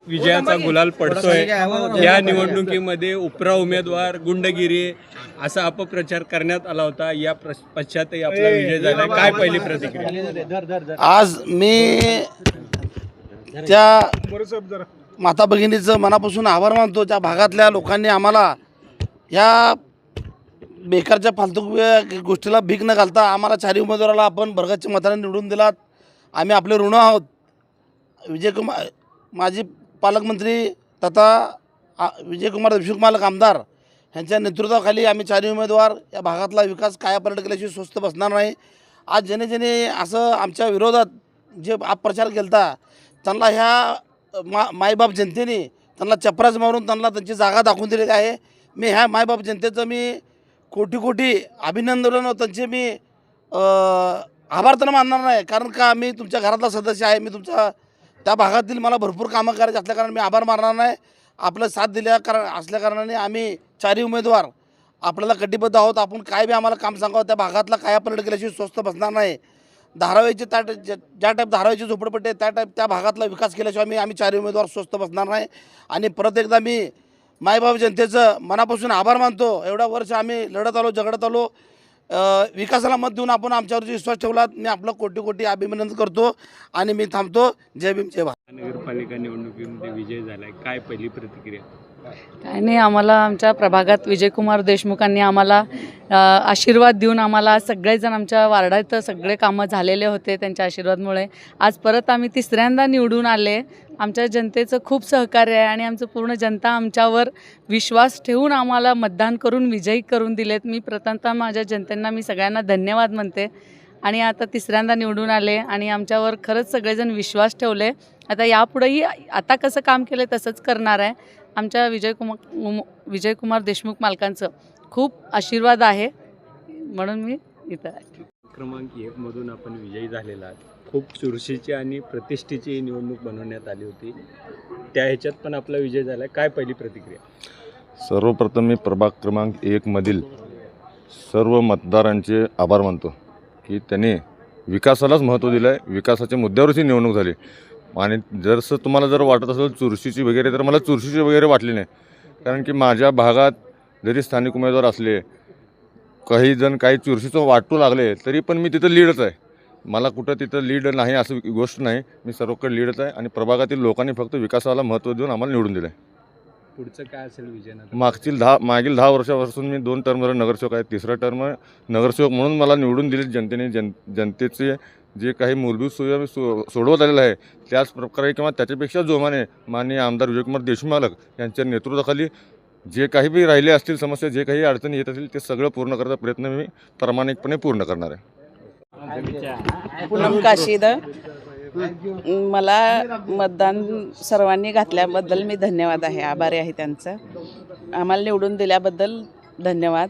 विजयाचा गुलाल पडतोय। या निवडणुकीमध्ये उपरा उमेदवार गुंडगिरी असा अपप्रचार करण्यात आला होता। या पश्चातही आपला विजय झाला। काय पहिली प्रतिक्रिया? आज मी त्या माता भगिनीचं मनापासून आभार मानतो। त्या भागातल्या लोकांनी आम्हाला या बेकारच्या फालतू गोष्टीला भीक न घालता आम्हाला चारही उमेदवाराला आपण भरगच्च मताने निवडून दिलात। आम्ही आपले ऋण आहोत। विजयकुमार माजी पालकमंत्री तथा विजयकुमार देशमुख मालक आमदार यांच्या नेतृत्वाखाली आम्ही चारही उमेदवार या भागातला विकास कायापालट केल्याशिवाय स्वस्थ बसणार नाही। आज ज्याने असं आमच्या विरोधात जे अपप्रचार केला त्यांना ह्या मायबाप जनतेने त्यांना चपराच मारून त्यांना त्यांची जागा दाखवून दिलेली आहे। मी ह्या मायबाप जनतेचं मी कोटी अभिनंदन त्यांचे मी आभार तर मानणार नाही, कारण का मी तुमच्या घरातला सदस्य आहे। मी तुमच्या त्या भागातील मला भरपूर कामं करायची असल्याकारणाने मी आभार मानणार नाही। आपलं साथ असल्याकारणाने आम्ही चारही उमेदवार आपल्याला कटिबद्ध आहोत। आपण काय बी आम्हाला काम सांगावं त्या भागातला कायापालट केल्याशिवाय स्वस्थ बसणार नाही। धारावीचे ज्या टाईप धारावीची झोपडपट्टी त्या टाईप त्या भागातला विकास केल्याशिवाय आम्ही चारही उमेदवार स्वस्थ बसणार नाही। आणि परत एकदा मी मायबाप जनतेचं मनापासून आभार मानतो। एवढ्या वर्ष आम्ही लढत आलो, झगडत आलो, विकासाला मत देऊन आपण आमच्यावरती विश्वास ठेवलात। मी आपलं कोटी अभिनंदन करतो आणि मी थांबतो। जय भीम जय भारत। नगरपालिका निवडणुकीमध्ये विजय झालाय, काय पहिली प्रतिक्रिया? काय नाही, आम्हाला आमच्या प्रभागात विजयकुमार देशमुखांनी आम्हाला आशीर्वाद देऊन आम्हाला सगळेजण आमच्या वार्डात सगळे कामं झालेले होते त्यांच्या आशीर्वादमुळे आज परत आम्ही तिसऱ्यांदा निवडून आले। आमच्या जनतेचं खूप सहकार्य आहे आणि आमचं पूर्ण जनता आमच्यावर विश्वास ठेवून आम्हाला मतदान करून विजयी करून दिलेत। मी प्रथमतः माझ्या जनतेंना मी सगळ्यांना धन्यवाद म्हणते आणि आता तिसऱ्यांदा निवडून आले आणि आमच्यावर खरंच सगळेजण विश्वास ठेवले। आता यापुढेही आता कसं काम केलं तसंच करणार आहे। आमच्या विजयकुमार देशमुख मालकांचं खूप आशीर्वाद आहे म्हणून मी इथं आहे। क्रमांक 1 मधून आपण विजयी झालेला आहात। खूप चुरशीची आणि प्रतिष्ठेची निवडणूक बनवण्यात आली होती, त्या ह्याच्यात पण आपला विजय झाला। काय पहिली प्रतिक्रिया? सर्वप्रथम मी प्रभाग क्रमांक 1 मधील सर्व मतदारांचे आभार मानतो की त्यांनी विकासालाच महत्त्व दिलं आहे। विकासाच्या मुद्द्यावरची निवडणूक झाली आणि जर तुम्हाला जर वाटत असेल चुरशीची वगैरे, तर मला चुरशीची वगैरे वाटली नाही। कारण की माझ्या भागात जरी स्थानिक उमेदवार असले, काही जण काही चुरशीचं वाटू लागले, तरी पण मी तिथं लीडच आहे। मला कुठं तिथं लीड नाही असं गोष्ट नाही, मी सर्वकडे लीडच आहे आणि प्रभागातील लोकांनी फक्त विकासाला महत्त्व देऊन आम्हाला निवडून दिलं आहे। पुढचं काय असेल विजय? मागील 10 वर्षापासून मी 2 टर्मवर नगरसेवक आहे, तिसरा टर्म नगरसेवक म्हणून मला निवडून दिले जनतेने। जनतेचे जे काही मूलभूत सोयी सोडवत आलेलं आहे त्याच प्रकारे किंवा त्याच्यापेक्षा जोमाने माननीय आमदार विजयकुमार देशमुख मालक यांच्या नेतृत्वाखाली जे काही बी राहिले असतील समस्या, जे काही अडचणी येत असतील ते सगळं पूर्ण करण्याचा प्रयत्न मी प्रामाणिकपणे पूर्ण करणार आहे। पूनम काशीद, मला मतदान सर्वांनी घातल्याबद्दल मी धन्यवाद आहे, आभारी आहे त्यांचं। आम्हाला निवडून दिल्याबद्दल धन्यवाद।